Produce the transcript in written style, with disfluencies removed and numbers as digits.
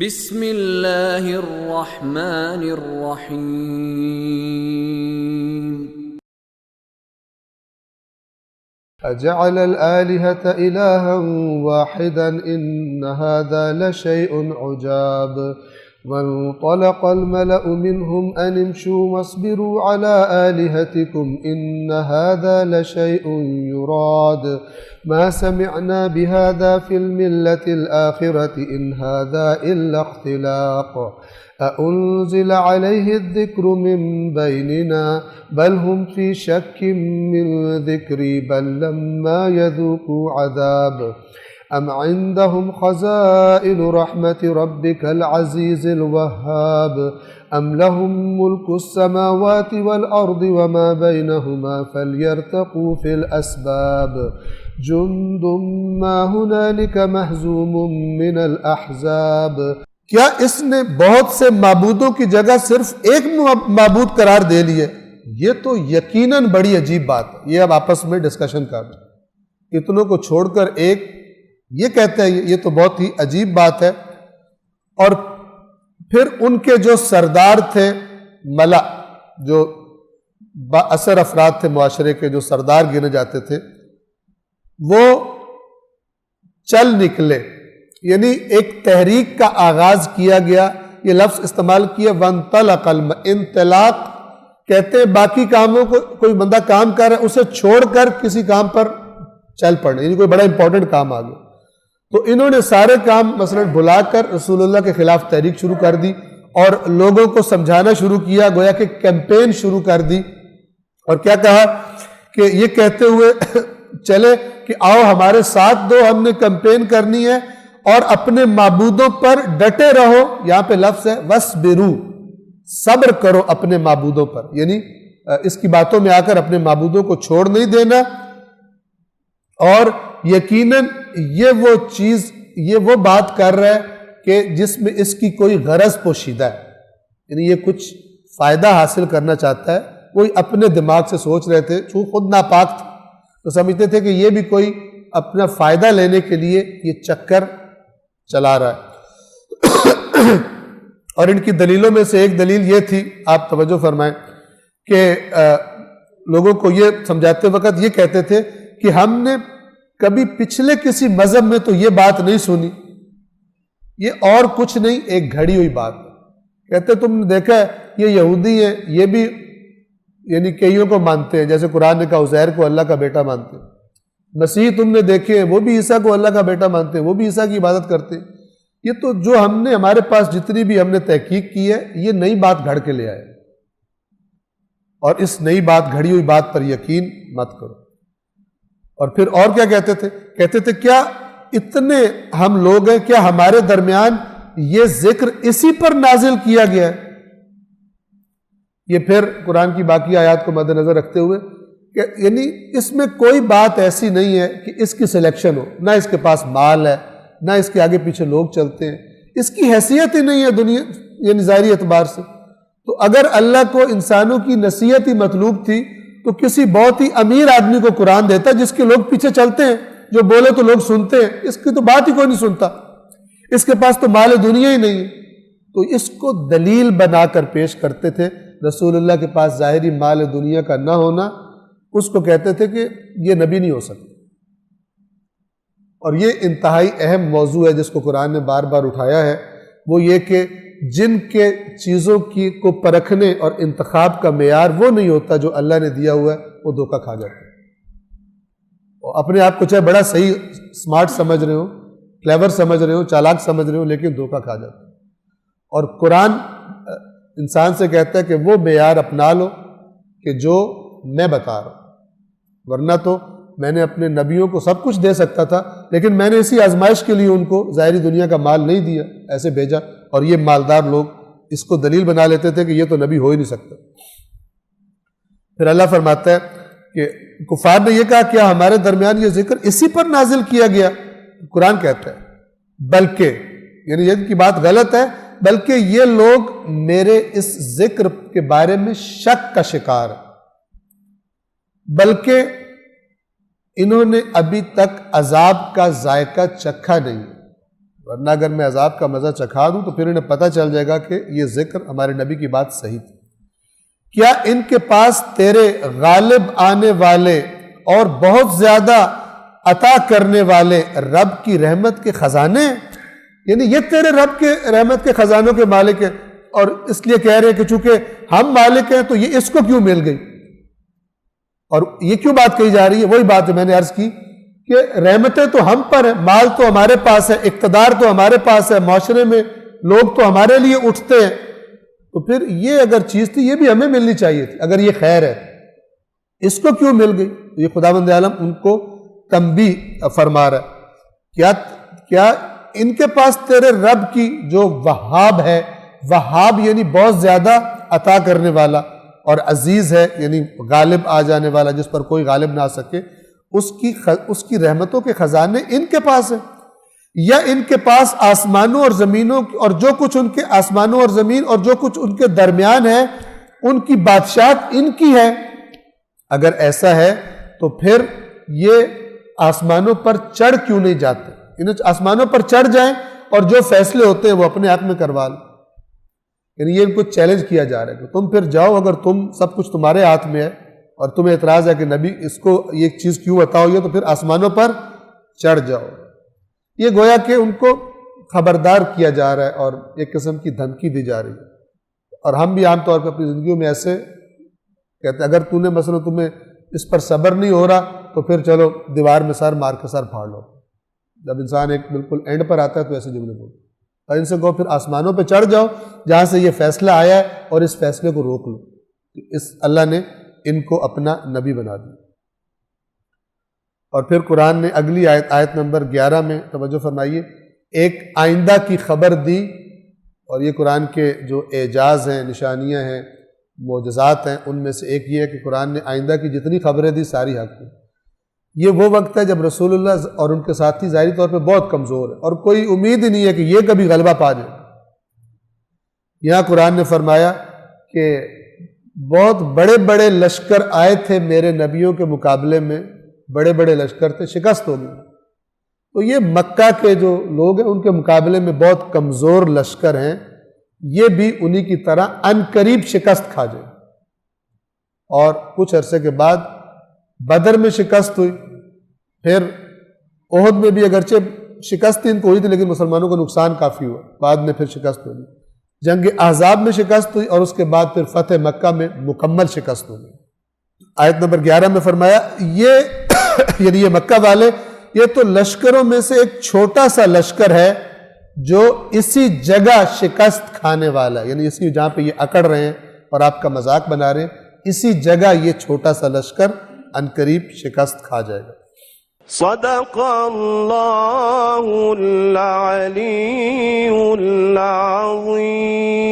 بسم اللہ الرحمن الرحیم أجعل الآلهة إلها واحدا إن هذا لشيء عجاب وانطلق الملأ منهم أن امشوا واصبروا على آلهتكم إن هذا لشيء يراد ما سمعنا بهذا في الملة الآخرة إن هذا إلا اختلاق أأنزل عليه الذكر من بيننا بل هم في شك من ذكري بل لما يذوقوا عذاب أم عندهم خزائن رحمة ربك العزيز الوهاب أم لهم ملك السماوات والأرض وما بينهما فليرتقوا في الأسباب جند ما هنالك مهزوم من الأحزاب۔ کیا اس نے بہت سے معبودوں کی جگہ صرف ایک معبود قرار دے لیے؟ یہ تو یقیناً بڑی عجیب بات ہے۔ یہ اب آپس میں ڈسکشن کر رہے ہیں، اتنوں کو چھوڑ کر ایک یہ کہتے ہیں، یہ تو بہت ہی عجیب بات ہے۔ اور پھر ان کے جو سردار تھے، ملا، جو با اثر افراد تھے معاشرے کے، جو سردار گنے جاتے تھے، وہ چل نکلے، یعنی ایک تحریک کا آغاز کیا گیا۔ یہ لفظ استعمال کیا وانطلق انطلاق کہتے ہیں باقی کاموں کو، کوئی بندہ کام کر رہا ہے اسے چھوڑ کر کسی کام پر چل پڑنا، یعنی کوئی بڑا امپورٹنٹ کام آ گیا تو انہوں نے سارے کام مثلا بھلا کر رسول اللہ کے خلاف تحریک شروع کر دی اور لوگوں کو سمجھانا شروع کیا، گویا کہ کیمپین شروع کر دی۔ اور کیا کہا کہ یہ کہتے ہوئے چلے کہ آؤ ہمارے ساتھ دو، ہم نے کیمپین کرنی ہے اور اپنے معبودوں پر ڈٹے رہو۔ یہاں پہ لفظ ہے وَاصْبِرُوا، صبر کرو اپنے معبودوں پر، یعنی اس کی باتوں میں آ کر اپنے معبودوں کو چھوڑ نہیں دینا۔ اور یقیناً یہ وہ چیز، یہ وہ بات کر رہا ہے کہ جس میں اس کی کوئی غرض پوشیدہ ہے، یعنی یہ کچھ فائدہ حاصل کرنا چاہتا ہے۔ وہی اپنے دماغ سے سوچ رہے تھے، چونکہ خود ناپاک تھے تو سمجھتے تھے کہ یہ بھی کوئی اپنا فائدہ لینے کے لیے یہ چکر چلا رہا ہے۔ اور ان کی دلیلوں میں سے ایک دلیل یہ تھی، آپ توجہ فرمائیں، کہ لوگوں کو یہ سمجھاتے وقت یہ کہتے تھے کہ ہم نے کبھی پچھلے کسی مذہب میں تو یہ بات نہیں سنی، یہ اور کچھ نہیں، ایک گھڑی ہوئی بات ہے۔ کہتے تم نے دیکھا ہے یہ یہودی ہیں، یہ بھی یعنی کئیوں کو مانتے ہیں، جیسے قرآن نے کہا عزیر کو اللہ کا بیٹا مانتے ہیں۔ مسیح تم نے دیکھے ہیں، وہ بھی عیسیٰ کو اللہ کا بیٹا مانتے ہیں، وہ بھی عیسیٰ کی عبادت کرتے ہیں۔ یہ تو جو ہم نے، ہمارے پاس جتنی بھی ہم نے تحقیق کی ہے، یہ نئی بات گھڑ کے لے آئے، اور اس نئی بات، گھڑی ہوئی بات پر یقین مت کرو۔ اور پھر اور کیا کہتے تھے؟ کہتے تھے کیا اتنے ہم لوگ ہیں، کیا ہمارے درمیان یہ ذکر اسی پر نازل کیا گیا ہے؟ یہ پھر قرآن کی باقی آیات کو مد نظر رکھتے ہوئے کہ یعنی اس میں کوئی بات ایسی نہیں ہے کہ اس کی سلیکشن ہو، نہ اس کے پاس مال ہے، نہ اس کے آگے پیچھے لوگ چلتے ہیں، اس کی حیثیت ہی نہیں ہے دنیا، یعنی ظاہری اعتبار سے۔ تو اگر اللہ کو انسانوں کی نصیحت ہی مطلوب تھی تو کسی بہت ہی امیر آدمی کو قرآن دیتا جس کے لوگ پیچھے چلتے ہیں، جو بولے تو لوگ سنتے ہیں، اس کی تو بات ہی کوئی نہیں سنتا، اس کے پاس تو مال دنیا ہی نہیں ہے۔ تو اس کو دلیل بنا کر پیش کرتے تھے۔ رسول اللہ کے پاس ظاہری مال دنیا کا نہ ہونا، اس کو کہتے تھے کہ یہ نبی نہیں ہو سکتا۔ اور یہ انتہائی اہم موضوع ہے جس کو قرآن نے بار بار اٹھایا ہے، وہ یہ کہ جن کے چیزوں کی کو پرکھنے اور انتخاب کا معیار وہ نہیں ہوتا جو اللہ نے دیا ہوا ہے، وہ دھوکہ کھا جاتا ہے۔ اور اپنے آپ کو چاہے بڑا صحیح سمارٹ سمجھ رہے ہو، کلیور سمجھ رہے ہو، چالاک سمجھ رہے ہو، لیکن دھوکہ کھا جاتا ہے۔ اور قرآن انسان سے کہتا ہے کہ وہ معیار اپنا لو کہ جو میں بتا رہا ہوں، ورنہ تو میں نے اپنے نبیوں کو سب کچھ دے سکتا تھا، لیکن میں نے اسی آزمائش کے لیے ان کو ظاہری دنیا کا مال نہیں دیا، ایسے بھیجا۔ اور یہ مالدار لوگ اس کو دلیل بنا لیتے تھے کہ یہ تو نبی ہو ہی نہیں سکتا۔ پھر اللہ فرماتا ہے کہ کفار نے یہ کہا کیا ہمارے درمیان یہ ذکر اسی پر نازل کیا گیا؟ قرآن کہتا ہے بلکہ، یعنی یہ کی بات غلط ہے، بلکہ یہ لوگ میرے اس ذکر کے بارے میں شک کا شکار ہے، بلکہ انہوں نے ابھی تک عذاب کا ذائقہ چکھا نہیں۔ ورنہ اگر میں عذاب کا مزہ چکھا دوں تو پھر انہیں پتہ چل جائے گا کہ یہ ذکر ہمارے نبی کی بات صحیح تھی۔ کیا ان کے پاس تیرے غالب آنے والے اور بہت زیادہ عطا کرنے والے رب کی رحمت کے خزانے ہیں؟ یعنی یہ تیرے رب کے رحمت کے خزانوں کے مالک ہیں، اور اس لیے کہہ رہے ہیں کہ چونکہ ہم مالک ہیں تو یہ اس کو کیوں مل گئی؟ اور یہ کیوں بات کہی جا رہی ہے؟ وہی بات جو میں نے عرض کی کہ رحمتیں تو ہم پر ہیں، مال تو ہمارے پاس ہے، اقتدار تو ہمارے پاس ہے، معاشرے میں لوگ تو ہمارے لیے اٹھتے ہیں، تو پھر یہ اگر چیز تھی یہ بھی ہمیں ملنی چاہیے تھی اگر یہ خیر ہے، اس کو کیوں مل گئی؟ یہ خداوند عالم ان کو تنبیہ فرما رہا ہے۔ کیا ان کے پاس تیرے رب کی جو وہاب ہے، وہاب یعنی بہت زیادہ عطا کرنے والا، اور عزیز ہے یعنی غالب آ جانے والا جس پر کوئی غالب نہ آ سکے، اس کی رحمتوں کے خزانے ان کے پاس ہیں، یا ان کے پاس آسمانوں اور زمینوں اور جو کچھ ان کے آسمانوں اور زمین اور جو کچھ ان کے درمیان ہے ان کی بادشاہت ان کی ہے؟ اگر ایسا ہے تو پھر یہ آسمانوں پر چڑھ کیوں نہیں جاتے؟ انہیں آسمانوں پر چڑھ جائیں اور جو فیصلے ہوتے ہیں وہ اپنے ہاتھ میں کروا لیں۔ یعنی یہ ان کو چیلنج کیا جا رہا ہے کہ تم پھر جاؤ، اگر تم سب کچھ تمہارے ہاتھ میں ہے اور تمہیں اعتراض ہے کہ نبی اس کو یہ چیز کیوں عطا ہوئی ہے، تو پھر آسمانوں پر چڑھ جاؤ۔ یہ گویا کہ ان کو خبردار کیا جا رہا ہے اور ایک قسم کی دھمکی دی جا رہی ہے۔ اور ہم بھی عام طور پر اپنی زندگیوں میں ایسے کہتے ہیں، اگر تو نے مثلا تمہیں اس پر صبر نہیں ہو رہا تو پھر چلو دیوار میں سر مار کے سر پھاڑ لو۔ جب انسان ایک بالکل اینڈ پر آتا ہے تو ایسے جملے بولتے، اور ان سے کہو پھر آسمانوں پہ چڑھ جاؤ جہاں سے یہ فیصلہ آیا ہے اور اس فیصلے کو روک لو۔ اللہ نے ان کو اپنا نبی بنا دیا۔ اور پھر قرآن نے اگلی آیت نمبر 11 میں توجہ فرمائیے، ایک آئندہ کی خبر دی، اور یہ قرآن کے جو اعجاز ہیں، نشانیاں ہیں، معجزات ہیں، ان میں سے ایک یہ ہے کہ قرآن نے آئندہ کی جتنی خبریں دی ساری حق دی۔ یہ وہ وقت ہے جب رسول اللہ اور ان کے ساتھی ظاہری طور پہ بہت کمزور ہیں اور کوئی امید ہی نہیں ہے کہ یہ کبھی غلبہ پا جائے۔ یہاں قرآن نے فرمایا کہ بہت بڑے بڑے لشکر آئے تھے میرے نبیوں کے مقابلے میں، بڑے بڑے لشکر تھے، شکست ہو گئی۔ تو یہ مکہ کے جو لوگ ہیں ان کے مقابلے میں بہت کمزور لشکر ہیں، یہ بھی انہی کی طرح ان قریب شکست کھا جائے۔ اور کچھ عرصے کے بعد بدر میں شکست ہوئی، پھر احد میں بھی اگرچہ شکست ان کو ہوئی تھی لیکن مسلمانوں کو نقصان کافی ہوا، بعد میں پھر شکست ہوئی، جنگ احزاب میں شکست ہوئی، اور اس کے بعد پھر فتح مکہ میں مکمل شکست ہوئی۔ آیت نمبر 11 میں فرمایا یہ یعنی یہ مکہ والے، یہ تو لشکروں میں سے ایک چھوٹا سا لشکر ہے جو اسی جگہ شکست کھانے والا ہے، یعنی اسی جہاں پہ یہ اکڑ رہے ہیں اور آپ کا مذاق بنا رہے ہیں، اسی جگہ یہ چھوٹا سا لشکر عنقریب شکست کھا جائے گا۔ صدق اللہ العلی العظیم۔